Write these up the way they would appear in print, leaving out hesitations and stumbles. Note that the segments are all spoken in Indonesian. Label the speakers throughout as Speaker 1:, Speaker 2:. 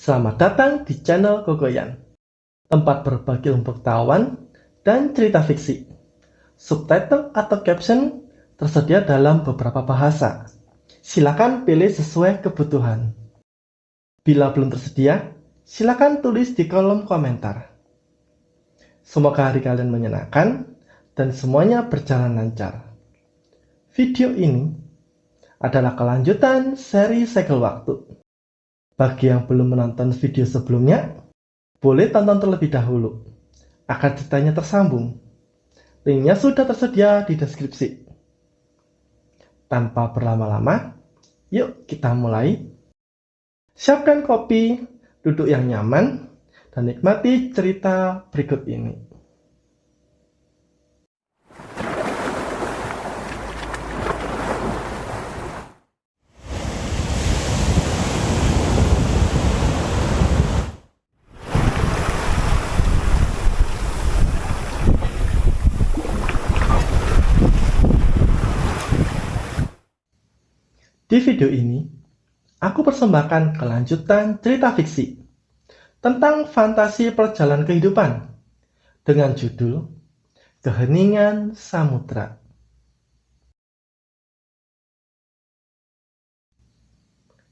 Speaker 1: Selamat datang di channel Gogoyan, tempat berbagi ilmu pengetahuan dan cerita fiksi. Subtitle atau caption tersedia dalam beberapa bahasa. Silakan pilih sesuai kebutuhan. Bila belum tersedia, silakan tulis di kolom komentar. Semoga hari kalian menyenangkan dan semuanya berjalan lancar. Video ini adalah kelanjutan seri Segel Waktu. Bagi yang belum menonton video sebelumnya, boleh tonton terlebih dahulu agar ceritanya tersambung. Linknya sudah tersedia di deskripsi. Tanpa berlama-lama, yuk kita mulai. Siapkan kopi, duduk yang nyaman, dan nikmati cerita berikut ini. Di video ini, aku persembahkan kelanjutan cerita fiksi tentang fantasi perjalanan kehidupan dengan judul Keheningan Samudra.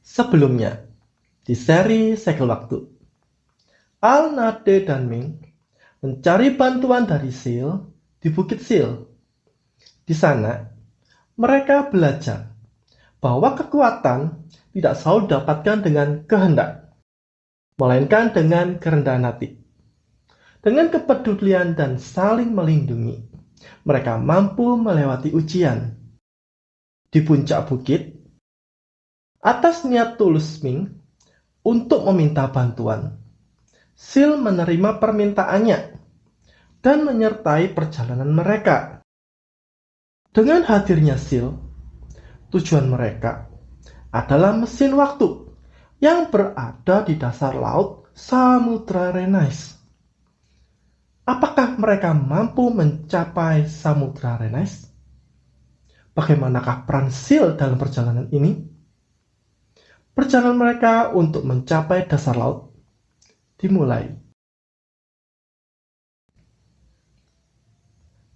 Speaker 1: Sebelumnya, di seri Segel Waktu, Al, Nade, dan Ming mencari bantuan dari Sil di Bukit Sil. Di sana, mereka belajar bahwa kekuatan tidak selalu didapatkan dengan kehendak, melainkan dengan kerendahan hati. Dengan kepedulian dan saling melindungi, mereka mampu melewati ujian. Di puncak bukit, atas niat tulus Ming untuk meminta bantuan, Sil menerima permintaannya dan menyertai perjalanan mereka. Dengan hadirnya Sil, tujuan mereka adalah mesin waktu yang berada di dasar laut Samudra Renais. Apakah mereka mampu mencapai Samudra Renais? Bagaimanakah peran Sil dalam perjalanan ini? Perjalanan mereka untuk mencapai dasar laut dimulai.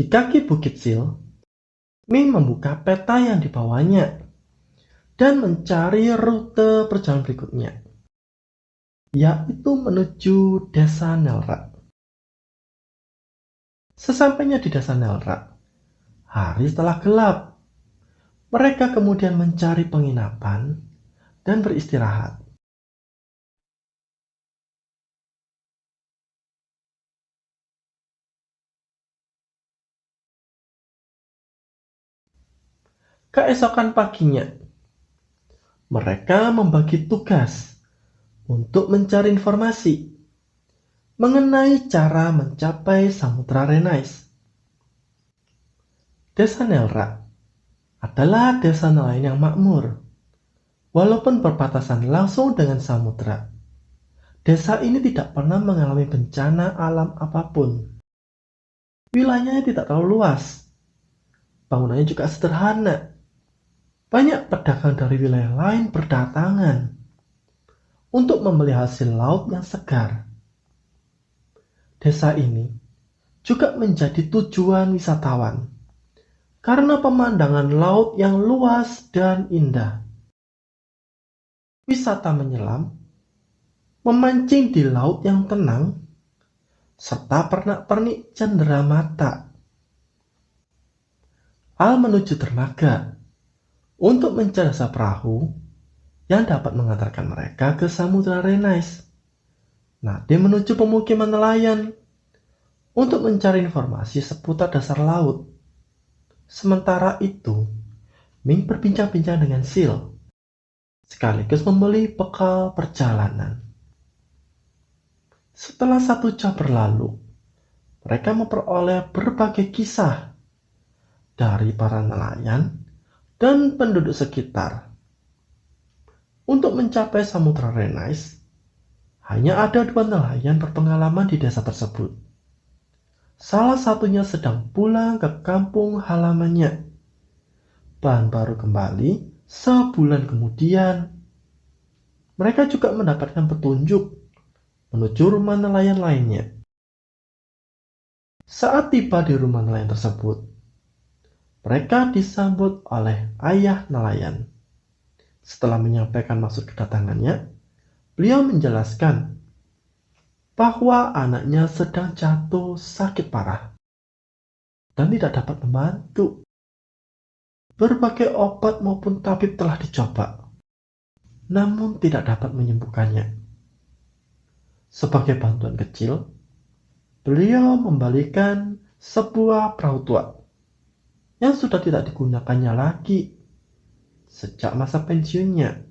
Speaker 1: Di kaki Bukit Sil, Ming membuka peta yang dibawanya dan mencari rute perjalanan berikutnya, yaitu menuju Desa Nelrak. Sesampainya di Desa Nelrak, hari telah gelap. Mereka kemudian mencari penginapan dan beristirahat. Keesokan paginya, mereka membagi tugas untuk mencari informasi mengenai cara mencapai Samudra Renais. Desa Nelrak adalah desa nelayan yang makmur. Walaupun berbatasan langsung dengan samudra, desa ini tidak pernah mengalami bencana alam apapun. Wilayahnya tidak terlalu luas. Bangunannya juga sederhana. Banyak pedagang dari wilayah lain berdatangan untuk membeli hasil laut yang segar. Desa ini juga menjadi tujuan wisatawan karena pemandangan laut yang luas dan indah. Wisata menyelam, memancing di laut yang tenang, serta pernak-pernik cendera mata. Al menuju dermaga untuk mencari jasa perahu yang dapat mengantarkan mereka ke Samudra Renais. Nade menuju pemukiman nelayan untuk mencari informasi seputar dasar laut. Sementara itu, Ming berbincang-bincang dengan Sil, sekaligus membeli bekal perjalanan. Setelah 1 jam berlalu, mereka memperoleh berbagai kisah dari para nelayan dan penduduk sekitar. Untuk mencapai Samudra Renais, hanya ada 2 nelayan berpengalaman di desa tersebut. Salah satunya sedang pulang ke kampung halamannya. Dan baru kembali sebulan kemudian. Mereka juga mendapatkan petunjuk menuju rumah nelayan lainnya. Saat tiba di rumah nelayan tersebut, mereka disambut oleh ayah nelayan. Setelah menyampaikan maksud kedatangannya, beliau menjelaskan bahwa anaknya sedang jatuh sakit parah dan tidak dapat membantu. Berbagai obat maupun tabib telah dicoba, namun tidak dapat menyembuhkannya. Sebagai bantuan kecil, beliau membalikan sebuah perahu tua yang sudah tidak digunakannya lagi sejak masa pensiunnya.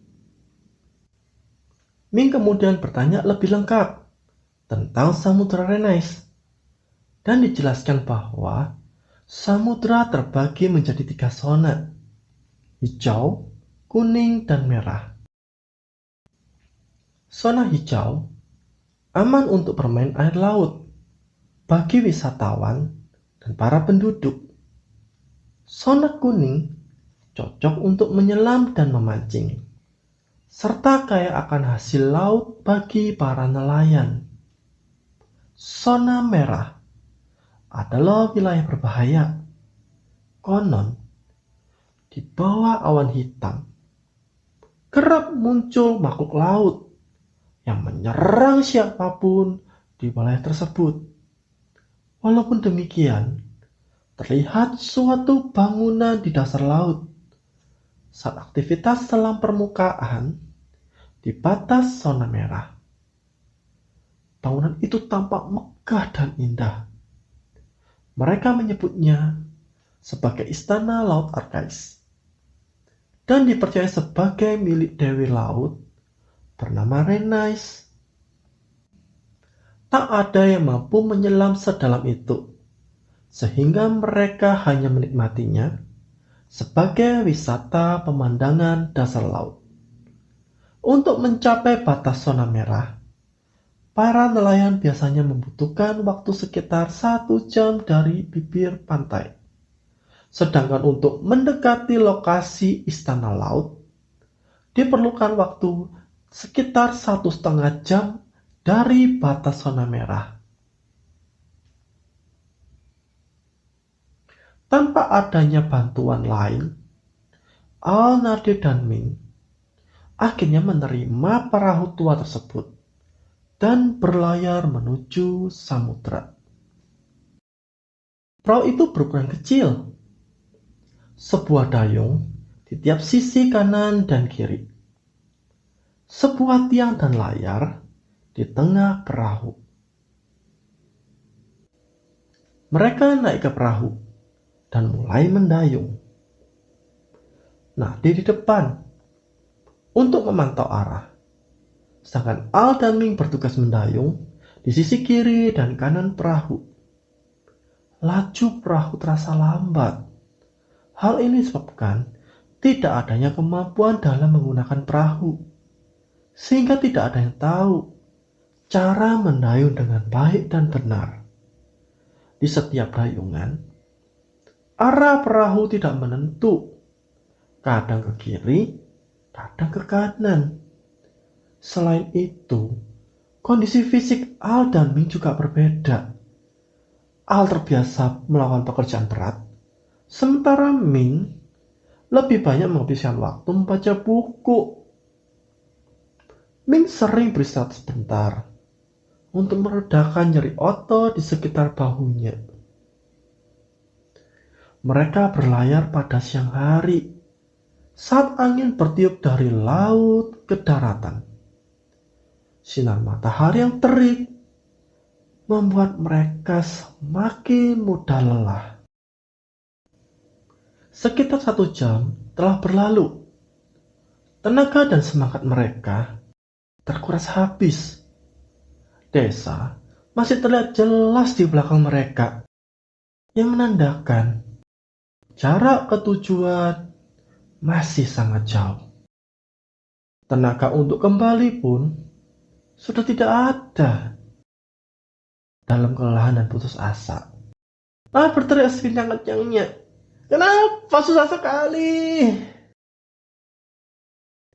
Speaker 1: Ming kemudian bertanya lebih lengkap tentang Samudra Renais dan dijelaskan bahwa samudra terbagi menjadi 3 zona: hijau, kuning, dan merah. Zona hijau aman untuk bermain air laut bagi wisatawan dan para penduduk. Zona kuning cocok untuk menyelam dan memancing, serta kaya akan hasil laut bagi para nelayan. Zona merah adalah wilayah berbahaya. Konon, di bawah awan hitam, kerap muncul makhluk laut yang menyerang siapapun di wilayah tersebut. Walaupun demikian, terlihat suatu bangunan di dasar laut saat aktivitas selam permukaan di batas zona merah. Bangunan itu tampak megah dan indah. Mereka menyebutnya sebagai Istana Laut Arkais dan dipercaya sebagai milik Dewi Laut bernama Renais. Tak ada yang mampu menyelam sedalam itu, sehingga mereka hanya menikmatinya sebagai wisata pemandangan dasar laut. Untuk mencapai batas zona merah, para nelayan biasanya membutuhkan waktu sekitar 1 jam dari bibir pantai. Sedangkan untuk mendekati lokasi Istana Laut, diperlukan waktu sekitar 1,5 jam dari batas zona merah. Tanpa adanya bantuan lain, Al-Nadir dan Ming akhirnya menerima perahu tua tersebut dan berlayar menuju samudra. Perahu itu berukuran kecil, sebuah dayung di tiap sisi kanan dan kiri, sebuah tiang dan layar di tengah perahu. Mereka naik ke perahu dan mulai mendayung. Nadir di depan untuk memantau arah, sedangkan Al dan Ming bertugas mendayung di sisi kiri dan kanan perahu. Laju perahu terasa lambat. Hal ini disebabkan tidak adanya kemampuan dalam menggunakan perahu, sehingga tidak ada yang tahu cara mendayung dengan baik dan benar. Di setiap dayungan, arah perahu tidak menentu, kadang ke kiri, kadang ke kanan. Selain itu, kondisi fisik Al dan Ming juga berbeda. Al terbiasa melakukan pekerjaan berat, sementara Ming lebih banyak menghabiskan waktu membaca buku. Ming sering beristirahat sebentar untuk meredakan nyeri otot di sekitar bahunya. Mereka berlayar pada siang hari saat angin bertiup dari laut ke daratan. Sinar matahari yang terik membuat mereka semakin mudah lelah. Sekitar 1 jam telah berlalu. Tenaga dan semangat mereka terkuras habis. Desa masih terlihat jelas di belakang mereka, yang menandakan jarak ke tujuan masih sangat jauh. Tenaga untuk kembali pun sudah tidak ada. Dalam kelelahan dan putus asa, Al berteriak sekencang-kencangnya, "Kenapa susah sekali?"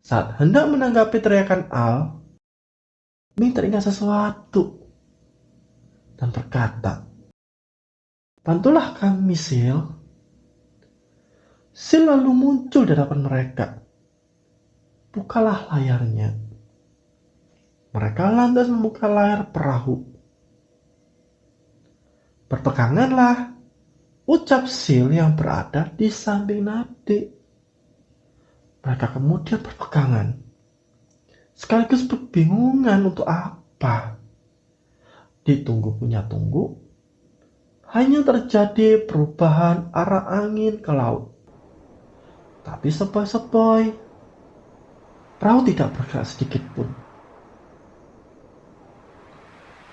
Speaker 1: Saat hendak menanggapi teriakan Al, Ming teringat sesuatu dan berkata, "Bantulah kami, Sil." Sil lalu muncul di hadapan mereka. "Bukalah layarnya." Mereka lantas membuka layar perahu. "Berpeganganlah," ucap Sil yang berada di samping Nade. Mereka kemudian berpegangan, sekaligus kebingungan untuk apa. Ditunggu punya tunggu, hanya terjadi perubahan arah angin ke laut. Tapi sepoi-sepoi, perahu tidak bergerak sedikit pun.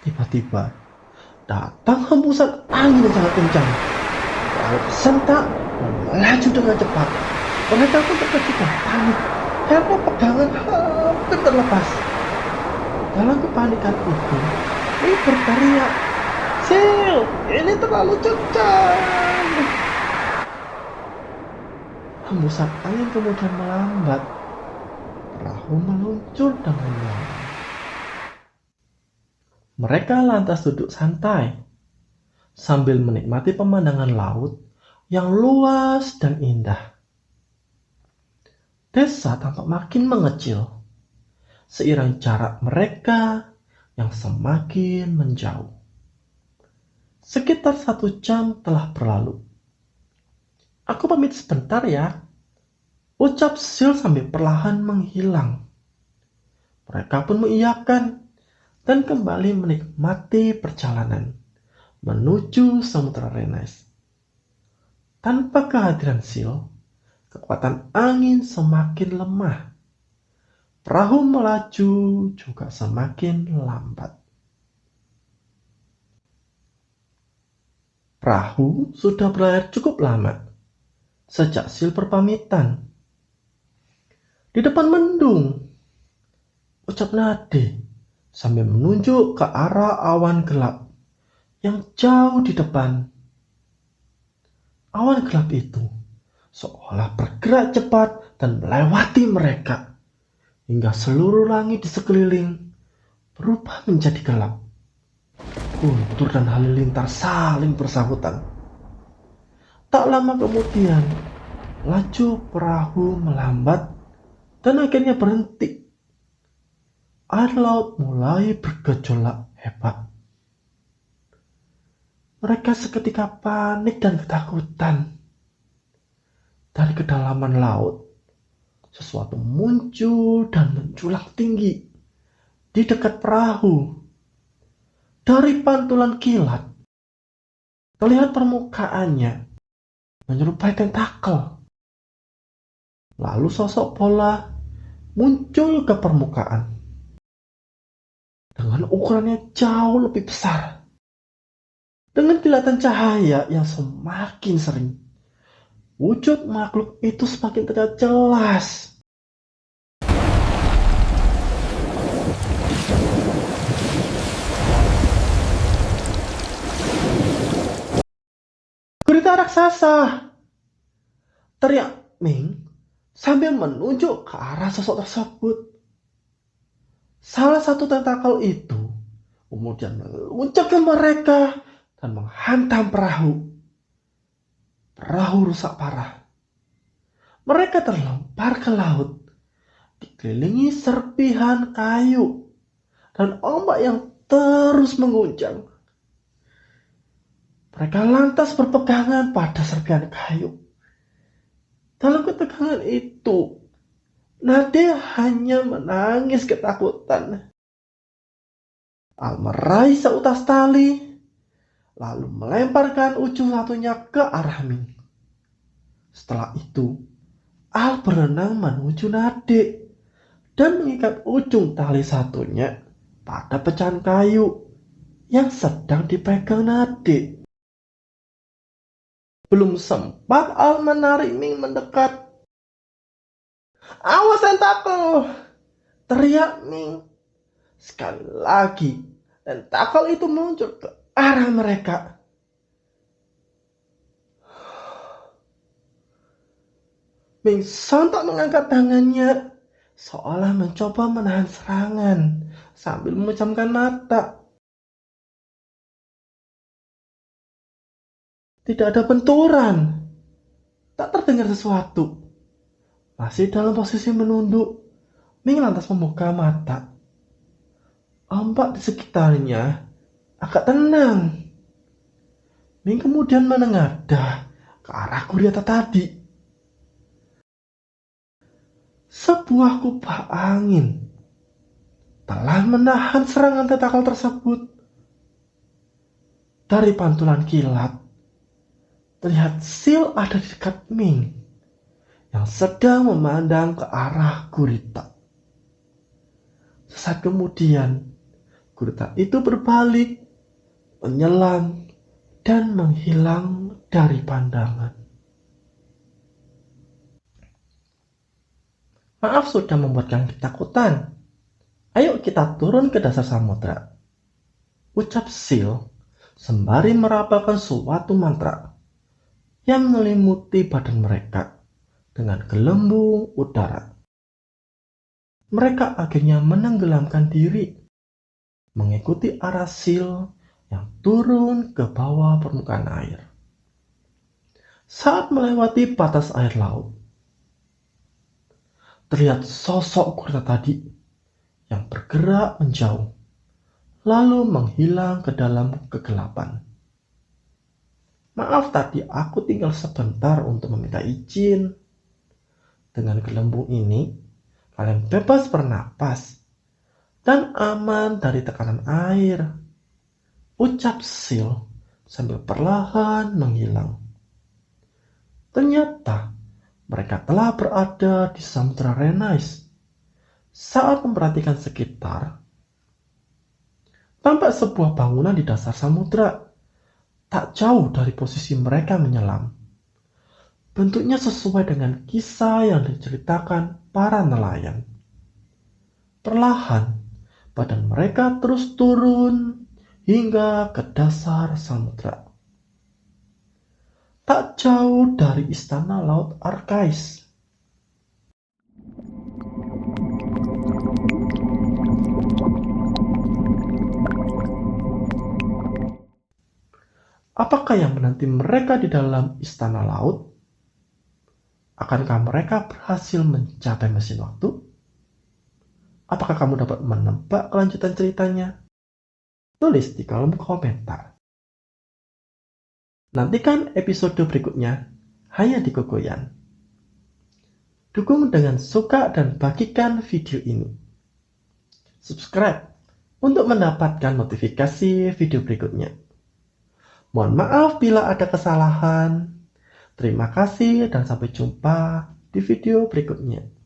Speaker 1: Tiba-tiba, datang hembusan angin yang sangat kencang. Perahu sentak dan melaju dengan cepat. Mereka pun terkejut dan panik karena pegangan hampir terlepas. Dalam kepanikan itu, Lee berteriak, "Sil, ini terlalu kencang." Hembusan angin kemudian melambat. Perahu meluncur dengan nyaman. Mereka lantas duduk santai sambil menikmati pemandangan laut yang luas dan indah. Desa tampak makin mengecil seiring jarak mereka yang semakin menjauh. Sekitar 1 jam telah berlalu. "Aku pamit sebentar ya," ucap Sil sambil perlahan menghilang. Mereka pun mengiyakan dan kembali menikmati perjalanan menuju Samudra Renes. Tanpa kehadiran Sil, kekuatan angin semakin lemah. Perahu melaju juga semakin lambat. Perahu sudah berlayar cukup lama sejak Sil berpamitan. "Di depan mendung," ucap Nade sambil menunjuk ke arah awan gelap yang jauh di depan. Awan gelap itu seolah bergerak cepat dan melewati mereka hingga seluruh langit di sekeliling berubah menjadi gelap. Guntur dan halilintar saling bersahutan. Tak lama kemudian, laju perahu melambat dan akhirnya berhenti. Air laut mulai bergejolak hebat. Mereka seketika panik dan ketakutan. Dari kedalaman laut, sesuatu muncul dan menjulang tinggi di dekat perahu. Dari pantulan kilat, terlihat permukaannya menyerupai tentakel. Lalu sosok bola muncul ke permukaan dengan ukurannya jauh lebih besar. Dengan kilatan cahaya yang semakin sering, wujud makhluk itu semakin terlihat jelas. "Gurita raksasa!" teriak Ming sambil menunjuk ke arah sosok tersebut. Salah satu tentakel itu kemudian meluncur ke mereka dan menghantam perahu. Perahu rusak parah. Mereka terlempar ke laut, dikelilingi serpihan kayu dan ombak yang terus mengguncang. Mereka lantas berpegangan pada serpihan kayu. Dalam ketegangan itu, Nade hanya menangis ketakutan. Al meraih seutas tali, lalu melemparkan ujung satunya ke arah Ming. Setelah itu, Al berenang menuju Nade dan mengikat ujung tali satunya pada pecahan kayu yang sedang dipegang Nade. Belum sempat Al menarik Ming mendekat, "Awas tentakel!" teriak Ming. Sekali lagi, tentakel itu muncul ke arah mereka. Ming sontak mengangkat tangannya seolah mencoba menahan serangan sambil memejamkan mata. Tidak ada benturan, tak terdengar sesuatu. Masih dalam posisi menunduk, Ming lantas membuka mata. Ombak di sekitarnya agak tenang. Ming kemudian menengadah ke arah gurita tadi. Sebuah kubah angin telah menahan serangan tentakel tersebut. Dari pantulan kilat, terlihat Sil ada di dekat Ming yang sedang memandang ke arah gurita. Sesaat kemudian, gurita itu berbalik, menyelam, dan menghilang dari pandangan. Maaf sudah membuat kalian ketakutan. Ayo kita turun ke dasar samudra. Ucap Sil sembari merapalkan suatu mantra yang menyelimuti badan mereka dengan gelembung udara. Mereka akhirnya menenggelamkan diri, mengikuti arah Sil yang turun ke bawah permukaan air. Saat melewati batas air laut, terlihat sosok gurita tadi yang bergerak menjauh, lalu menghilang ke dalam kegelapan. Maaf tadi aku tinggal sebentar untuk meminta izin. Dengan gelembung ini, kalian bebas bernapas dan aman dari tekanan air. Ucap Sil sambil perlahan menghilang. Ternyata mereka telah berada di Samudra Renais. Saat memperhatikan sekitar, tampak sebuah bangunan di dasar samudra, tak jauh dari posisi mereka menyelam. Bentuknya sesuai dengan kisah yang diceritakan para nelayan. Perlahan, badan mereka terus turun hingga ke dasar samudra. Tak jauh dari istana laut Arkais. Apakah yang menanti mereka di dalam istana laut? Akankah mereka berhasil mencapai mesin waktu? Apakah kamu dapat menebak kelanjutan ceritanya? Tulis di kolom komentar. Nantikan episode berikutnya hanya di Kokoyan. Dukung dengan suka dan bagikan video ini. Subscribe untuk mendapatkan notifikasi video berikutnya. Mohon maaf bila ada kesalahan. Terima kasih dan sampai jumpa di video berikutnya.